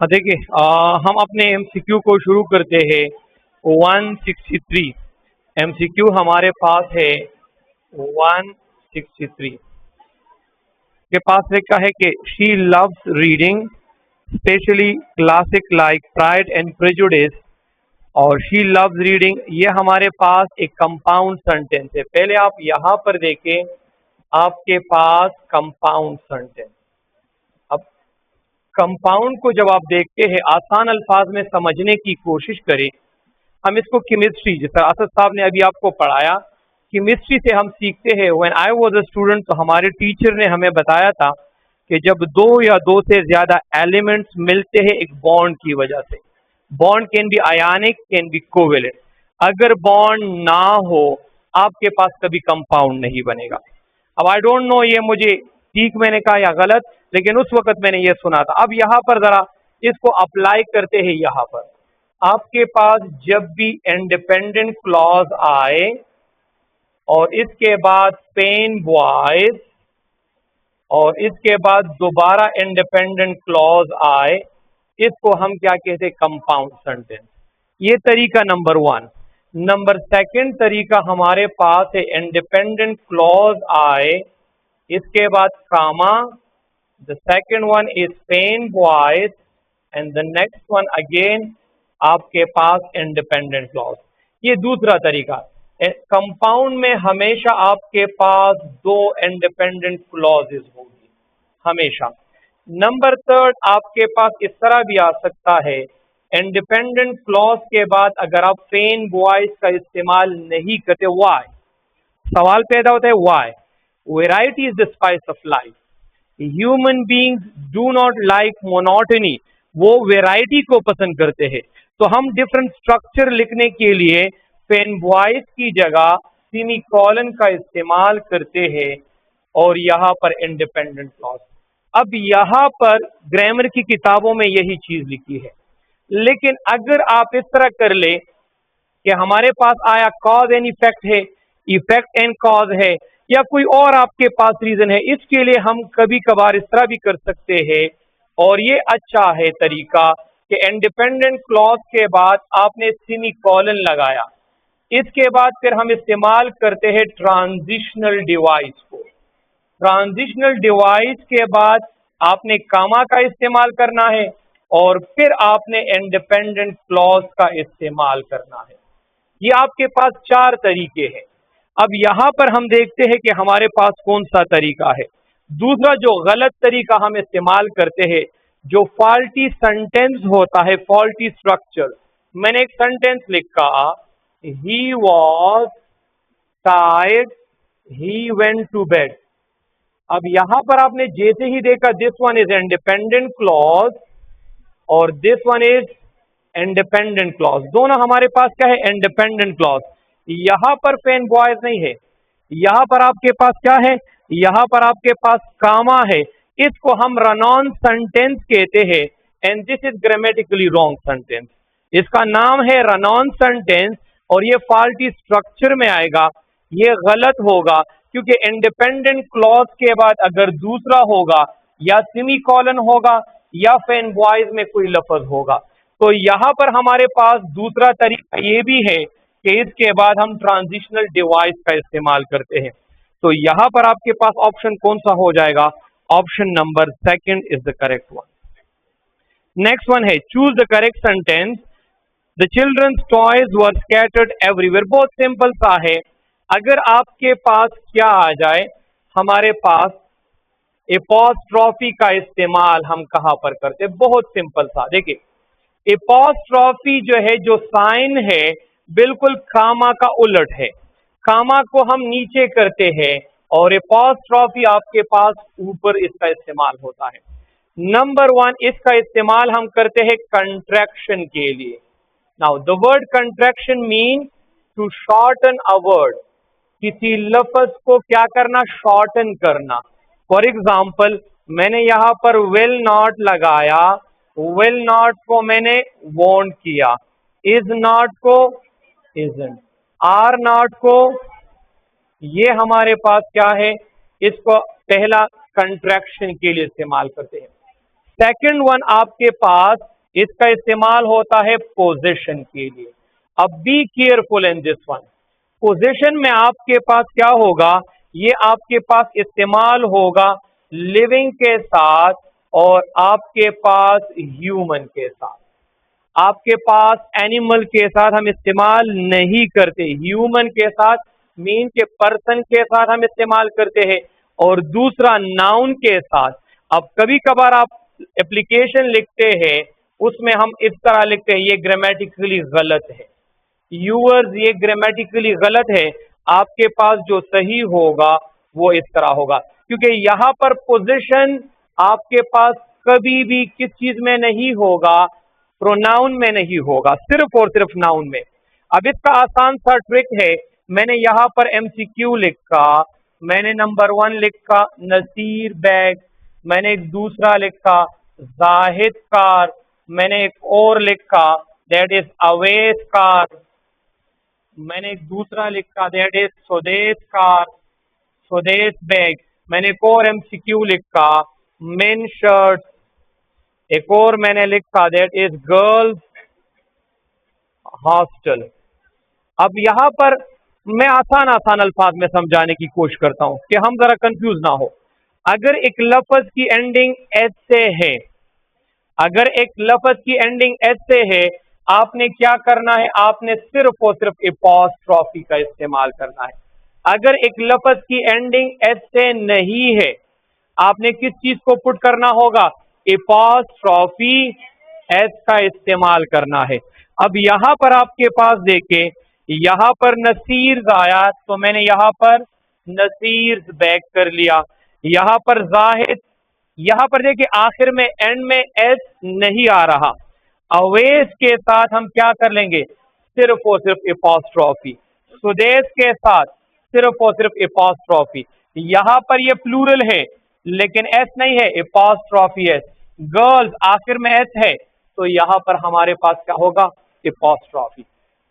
देखिए, हम अपने एमसीक्यू को शुरू करते हैं। 163 एमसीक्यू हमारे पास है। 163 के पास लिखा है कि she loves reading specially classic like pride and prejudice. और शी लव्स रीडिंग, ये हमारे पास एक कंपाउंड सेंटेंस है। पहले आप यहाँ पर देखें, आपके पास कंपाउंड सेंटेंस। अब कंपाउंड को जब आप देखते हैं, आसान अल्फाज में समझने की कोशिश करें। हम इसको केमिस्ट्री, जिस तरह असद साहब ने अभी आपको पढ़ाया, केमिस्ट्री से हम सीखते हैं। When I was a student, तो हमारे टीचर ने हमें बताया था कि जब दो या दो से ज्यादा एलिमेंट्स मिलते हैं एक बॉन्ड की वजह से, bond can be ionic, can be covalent. अगर बॉन्ड ना हो, आपके पास कभी कंपाउंड नहीं बनेगा। अब आई डोंट नो ये मुझे ठीक मैंने कहा या गलत, लेकिन उस वक्त मैंने ये सुना था। अब यहाँ पर जरा इसको अप्लाई करते हैं। यहाँ पर आपके पास जब भी इंडिपेंडेंट क्लॉज आए और इसके बाद पेन वॉइस और इसके बाद दोबारा इंडिपेंडेंट क्लॉज आए, इसको हम क्या कहते हैं? Compound sentence. ये तरीका नंबर 1। नंबर 2 तरीका हमारे पास है, इंडिपेंडेंट क्लॉज आए, इसके बाद comma, the second one is pen voice and the next one again आपके पास इंडिपेंडेंट क्लॉज। ये दूसरा तरीका। कंपाउंड में हमेशा आपके पास 2 इंडिपेंडेंट क्लॉजेज होगी, हमेशा। नंबर 3 आपके पास इस तरह भी आ सकता है, इंडिपेंडेंट क्लॉज के बाद अगर आप पेन वॉइस का इस्तेमाल नहीं करते, वाई? सवाल पैदा होता है, why? Variety is the spice of life. Human beings do not like monotony, वो वेराइटी को पसंद करते हैं। तो हम डिफरेंट स्ट्रक्चर लिखने के लिए पेन वॉइस की जगह सेमीकोलन का इस्तेमाल करते हैं और यहाँ पर इंडिपेंडेंट क्लॉज। अब यहाँ पर ग्रामर की किताबों में यही चीज लिखी है, लेकिन अगर आप इस तरह कर ले कि हमारे पास आया कॉज एंड इफेक्ट है, इफेक्ट एंड कॉज है, या कोई और आपके पास रीजन है, इसके लिए हम कभी कभार इस तरह भी कर सकते हैं। और ये अच्छा है तरीका कि इंडिपेंडेंट क्लॉज के बाद आपने सेमीकोलन लगाया, इसके बाद फिर हम इस्तेमाल करते हैं ट्रांजिशनल डिवाइस को। ट्रांजिशनल डिवाइस के बाद आपने कामा का इस्तेमाल करना है और फिर आपने इंडिपेंडेंट क्लॉज का इस्तेमाल करना है। ये आपके पास 4 तरीके हैं। अब यहां पर हम देखते हैं कि हमारे पास कौन सा तरीका है। दूसरा जो गलत तरीका हम इस्तेमाल करते हैं, जो फॉल्टी सेंटेंस होता है, फॉल्टी स्ट्रक्चर। मैंने एक सेंटेंस लिखा, he was tired, he went to bed. अब यहां पर आपने जैसे ही देखा, this one is independent clause और this one is independent clause. दोनों हमारे पास क्या है? Independent clause. यहां पर पेन वॉइस नहीं है, यहां पर आपके पास क्या है? यहां पर आपके पास कामा है। इसको हम रन ऑन सेंटेंस कहते हैं and this is grammatically wrong sentence. इसका नाम है रन ऑन सेंटेंस और ये फॉल्टी स्ट्रक्चर में आएगा। ये गलत होगा क्योंकि इंडिपेंडेंट क्लॉज के बाद अगर दूसरा होगा, या सेमीकोलन होगा या पेन वॉइस में कोई लफ्ज होगा। तो यहां पर हमारे पास दूसरा तरीका ये भी है कि इसके बाद हम ट्रांजिशनल डिवाइस का इस्तेमाल करते हैं। तो यहां पर आपके पास ऑप्शन कौन सा हो जाएगा? Option number 2 is the correct one. Next one है, choose the correct sentence. The children's toys were scattered everywhere. बहुत सिंपल सा है। अगर आपके पास क्या आ जाए, हमारे पास एपॉस्ट्रॉफी का इस्तेमाल हम कहां पर करते? बहुत सिंपल सा। देखिए, एपॉस्ट्रॉफी जो है, जो साइन है, बिल्कुल कामा का उलट है। कामा को हम नीचे करते हैं और एपॉस्ट्रॉफी आपके पास ऊपर इसका इस्तेमाल होता है। नंबर 1, इसका इस्तेमाल हम करते हैं कंट्रैक्शन के लिए। Now the word contraction mean to shorten a word. किसी लफ्ज को क्या करना? शॉर्टन करना। फॉर एग्जाम्पल, मैंने यहां पर विल नॉट लगाया, विल नॉट को मैंने वॉन्ट किया, इज नॉट को इजंट, आर नॉट को, ये हमारे पास क्या है? इसको पहला कंट्रैक्शन के लिए इस्तेमाल करते हैं। सेकंड वन आपके पास इसका इस्तेमाल होता है पोजीशन के लिए। अब be careful in this one. Position में आपके पास क्या होगा, ये आपके पास इस्तेमाल होगा लिविंग के साथ और आपके पास ह्यूमन के साथ। आपके पास एनिमल के साथ हम इस्तेमाल नहीं करते, ह्यूमन के साथ मीन के पर्सन के साथ हम इस्तेमाल करते हैं, और दूसरा नाउन के साथ। अब कभी कभार आप एप्लीकेशन लिखते हैं उसमें हम इस तरह लिखते हैं, ये ग्रामेटिकली गलत है यूअर्स, ये ग्रामेटिकली गलत है। आपके पास जो सही होगा वो इस तरह होगा, क्योंकि यहाँ पर पोजीशन आपके पास कभी भी किस चीज में नहीं होगा, प्रोनाउन में नहीं होगा, सिर्फ और सिर्फ नाउन में। अब इसका आसान सा ट्रिक है, मैंने यहाँ पर एमसीक्यू लिखा, मैंने नंबर 1 लिखा नसीर बैग, मैंने एक दूसरा लिखा जाहिद कार, मैंने एक और लिखा दैट इज अवैस कार, मैंने एक दूसरा लिखा दैट इज स्वदेश कार, स्वदेश बैग, मैंने एक और एमसीक्यू लिखा मेन शर्ट, एक और मैंने लिखा दैट इज गर्ल्स हॉस्टल। अब यहाँ पर मैं आसान आसान अल्फाज में समझाने की कोशिश करता हूं कि हम जरा कंफ्यूज ना हो। अगर एक लफ्ज की एंडिंग एस से है, अगर एक लफ्ज की एंडिंग एस से है, आपने क्या करना है, आपने सिर्फ और सिर्फ एपॉस्ट्रोफी का इस्तेमाल करना है। अगर एक लफ्ज की एंडिंग एस से नहीं है, आपने किस चीज को पुट करना होगा, एपॉस्ट्रोफी एस का इस्तेमाल करना है। अब यहां पर आपके पास देखें, यहां पर नसीर आया तो मैंने यहां पर नसीर बैक कर लिया, यहां पर जाहिद, यहां पर देखिए आखिर में एंड में एस नहीं आ रहा, अवेश के साथ हम क्या कर लेंगे, सिर्फ और सिर्फ एपॉस्ट्रोफी। सुदेश के साथ सिर्फ और सिर्फ एपॉस्ट्रोफी। यहां पर ये प्लूरल है लेकिन एस नहीं है, एपॉस्ट्रोफी एस। गर्ल्स आखिर में एस है तो यहां पर हमारे पास क्या होगा, एपॉस्ट्रोफी।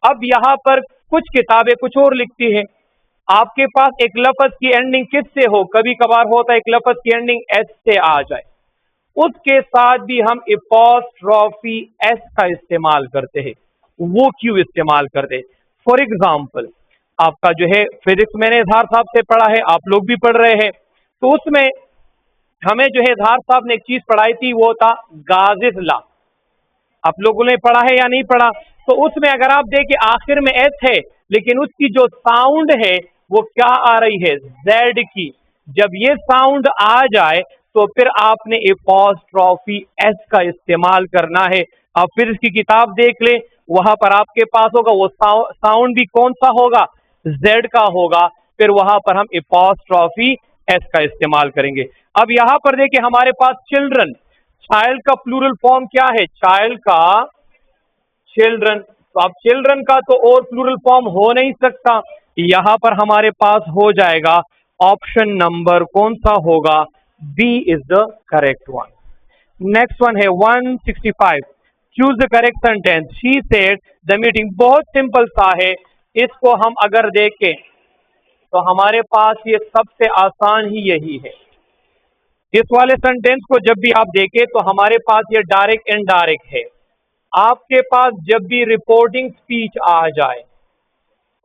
अब यहां पर कुछ किताबें कुछ और लिखती है, आपके पास एक लफ्ज की एंडिंग किस से हो, कभी कभार होता है एक लफ्ज की एंडिंग एस से आ जाए, उसके साथ भी हम एपॉस्ट्रोफी एस का इस्तेमाल करते हैं। वो क्यों इस्तेमाल करते हैं? फॉर एग्जाम्पल आपका जो है फिजिक्स मैंने इजहार साहब से पढ़ा है, आप लोग भी पढ़ रहे हैं, तो उसमें हमें जो है इजहार साहब ने एक चीज पढ़ाई थी, वो था गाजिस लॉ। आप लोगों ने पढ़ा है या नहीं पढ़ा? तो उसमें अगर आप देखें आखिर में एस है लेकिन उसकी जो साउंड है वो क्या आ रही है, जेड की। जब ये साउंड आ जाए तो फिर आपने एपॉस्ट्रोफी एस का इस्तेमाल करना है। आप फिर इसकी किताब देख लें, वहां पर आपके पास होगा वो साउंड भी कौन सा होगा, जेड का होगा, फिर वहां पर हम एपॉस्ट्रोफी एस का इस्तेमाल करेंगे। अब यहां पर देखिए हमारे पास चिल्ड्रन, चाइल्ड का प्लूरल फॉर्म क्या है, चाइल्ड का चिल्ड्रन, तो अब चिल्ड्रन का तो और प्लूरल फॉर्म हो नहीं सकता, यहां पर हमारे पास हो जाएगा ऑप्शन नंबर कौन सा होगा, B is the correct one. Next one है 165, choose the correct sentence, she said the meeting. बहुत सिंपल सा है, इसको हम अगर देखें तो हमारे पास ये सबसे आसान ही यही है। इस वाले सेंटेंस को जब भी आप देखें तो हमारे पास ये डायरेक्ट इनडायरेक्ट है। आपके पास जब भी रिपोर्टिंग स्पीच आ जाए,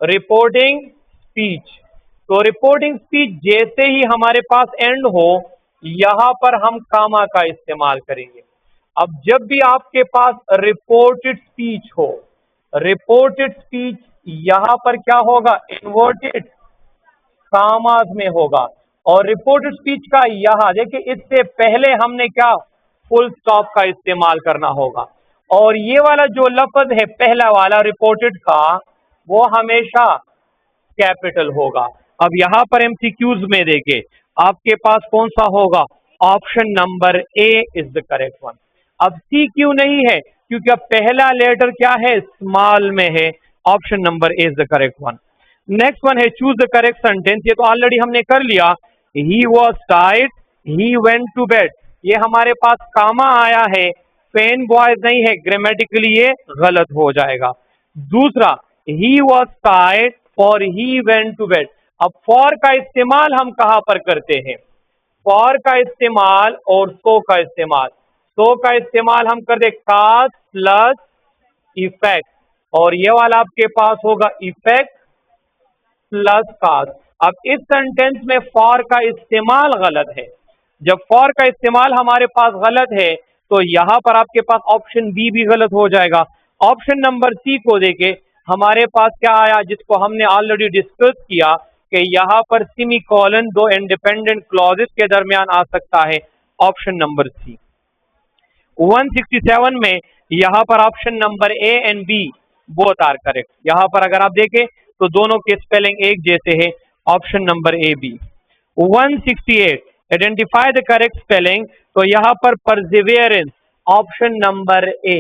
रिपोर्टिंग स्पीच, तो रिपोर्टिंग स्पीच जैसे ही हमारे पास एंड हो, यहां पर हम कामा का इस्तेमाल करेंगे। अब जब भी आपके पास रिपोर्टेड स्पीच हो, रिपोर्टेड स्पीच यहां पर क्या होगा, इन्वर्टेड कामाज में होगा, और रिपोर्टेड स्पीच का यहां देखिए इससे पहले हमने क्या, फुल स्टॉप का इस्तेमाल करना होगा। और ये वाला जो लफ्ज है पहला वाला रिपोर्टेड का, वो हमेशा कैपिटल होगा। अब यहां पर एमसीक्यूज में देखे आपके पास कौन सा होगा, option number A is the correct one. अब सी क्यों नहीं है, क्योंकि अब पहला लेटर क्या है, स्मॉल में है, option number A is the correct one. Next one है चूज द करेक्ट सेंटेंस, ये तो ऑलरेडी हमने कर लिया, he was tired he went to bed, ये हमारे पास कामा आया है, पेन बॉयज नहीं है, ग्रामेटिकली ये गलत हो जाएगा। दूसरा ही वॉज टायर्ड और ही वेंट टू बेड। अब फॉर का इस्तेमाल हम कहां पर करते हैं, फॉर का इस्तेमाल और सो का इस्तेमाल, सो का इस्तेमाल हम कर दे काज प्लस इफेक्ट, और ये वाला आपके पास होगा इफेक्ट प्लस काज। अब इस सेंटेंस में फॉर का इस्तेमाल गलत है। जब फॉर का इस्तेमाल हमारे पास गलत है तो यहां पर आपके पास ऑप्शन बी भी गलत हो जाएगा। ऑप्शन नंबर सी को देखे हमारे पास क्या आया, जिसको हमने ऑलरेडी डिस्कस किया कि यहां पर सेमीकोलन दो इंडिपेंडेंट क्लॉजेस के दरमियान आ सकता है, ऑप्शन नंबर सी। 167 में यहां पर option number A and B both are correct. यहां पर अगर आप देखें तो दोनों के स्पेलिंग एक जैसे है, option number A B. 168 identify the correct spelling, तो यहां पर perseverance option number A,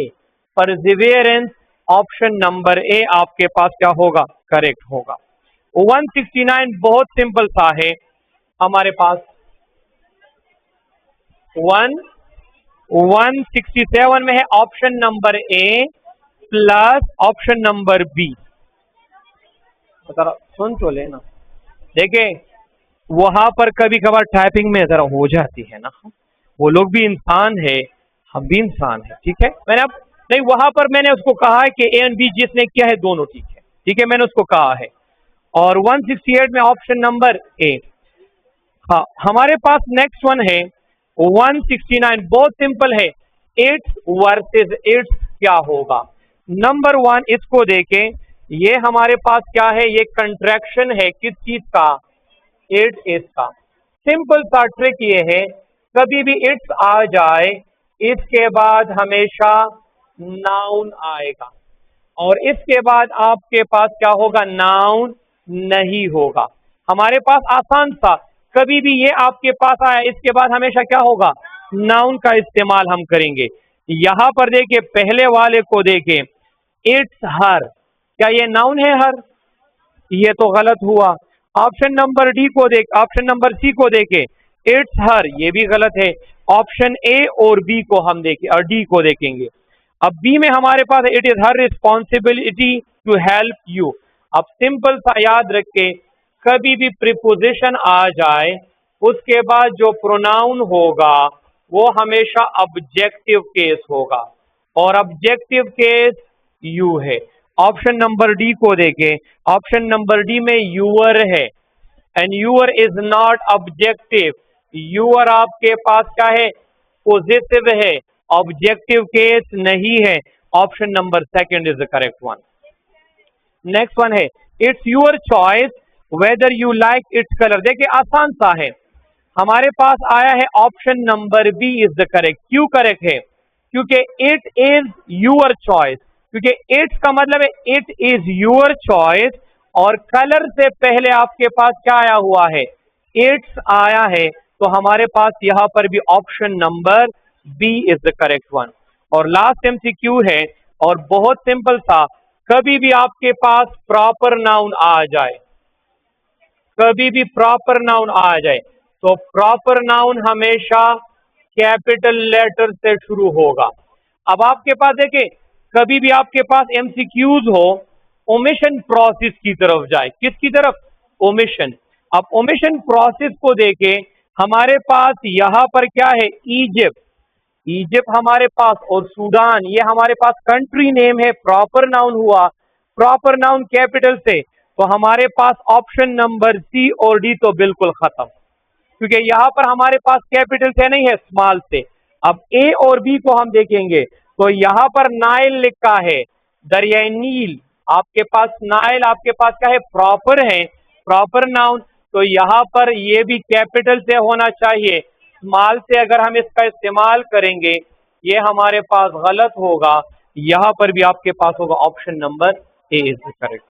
perseverance option number A आपके पास क्या होगा, करेक्ट होगा। 169 बहुत सिंपल सा है हमारे पास। 167 में है option number A plus option number B. जरा सुन तो लेना, देखे वहां पर कभी कभार टाइपिंग में जरा हो जाती है ना, वो लोग भी इंसान है, हम भी इंसान है, ठीक है। मैंने अब नहीं, वहां पर मैंने उसको कहा है कि ए एंड बी जिसने किया है दोनों ठीक है, ठीक है, मैंने उसको कहा है। और 168 में ऑप्शन नंबर ए। हाँ, हमारे पास नेक्स्ट वन है 169, बहुत सिंपल है, इट्स वर्सेस इट्स क्या होगा। नंबर 1 इसको देखें, ये हमारे पास क्या है, ये कंट्रैक्शन है किस चीज का, इट इज का। सिंपल सा ट्रिक ये है, कभी भी इट्स आ जाए इसके बाद हमेशा नाउन आएगा, और इसके बाद आपके पास क्या होगा, नाउन नहीं होगा। हमारे पास आसान सा, कभी भी ये आपके पास आया इसके बाद हमेशा क्या होगा, नाउन का इस्तेमाल हम करेंगे। यहां पर देखिए पहले वाले को देखें, इट्स हर, क्या ये नाउन है हर, ये तो गलत हुआ। ऑप्शन नंबर डी को देख, ऑप्शन नंबर सी को देखें, इट्स हर, ये भी गलत है। ऑप्शन ए और बी को हम देखें और डी को देखेंगे। अब बी में हमारे पास it is her responsibility to help you. अब सिंपल सा याद रखे, कभी भी प्रीपोजिशन आ जाए उसके बाद जो प्रोनाउन होगा वो हमेशा ऑब्जेक्टिव केस होगा, और ऑब्जेक्टिव केस यू है। ऑप्शन नंबर डी को देखें, ऑप्शन नंबर डी में यूअर है, and your is not objective. Your आपके पास क्या है, पॉजिटिव है, ऑब्जेक्टिव केस नहीं है। Option number second is the correct one. Next one है, it's your choice whether you like its colour. देखिए आसान सा है, हमारे पास आया है option number B is the correct. क्यों करेक्ट है, क्योंकि इट इज यूअर चॉइस, क्योंकि इट्स का मतलब है इट इज यूअर चॉइस, और कलर से पहले आपके पास क्या आया हुआ है, इट्स आया है, तो हमारे पास यहां पर भी option number B is the correct one. और लास्ट एमसीक्यू है, और बहुत सिंपल सा, कभी भी आपके पास प्रॉपर नाउन आ जाए, कभी भी प्रॉपर नाउन आ जाए तो प्रॉपर नाउन हमेशा कैपिटल लेटर से शुरू होगा। अब आपके पास देखिए, कभी भी आपके पास एमसीक्यूज हो, ओमिशन प्रोसेस की तरफ जाए, किसकी तरफ, ओमिशन। अब ओमिशन प्रोसेस को देखें, हमारे पास यहां पर क्या है, इजिप्ट, इजिप्ट हमारे पास, और सूडान, ये हमारे पास कंट्री नेम है, प्रॉपर नाउन हुआ, प्रॉपर नाउन कैपिटल से, तो हमारे पास ऑप्शन नंबर सी और डी तो बिल्कुल खत्म, क्योंकि यहां पर हमारे पास कैपिटल से नहीं है, स्मॉल से। अब ए और बी को हम देखेंगे तो यहां पर नाइल लिखा है, दरियाई नील, आपके पास नाइल आपके पास क्या है, प्रॉपर है, प्रॉपर नाउन, तो यहां पर ये भी कैपिटल से होना चाहिए। स्मॉल से अगर हम इसका इस्तेमाल करेंगे ये हमारे पास गलत होगा, यहां पर भी आपके पास होगा option number A is correct.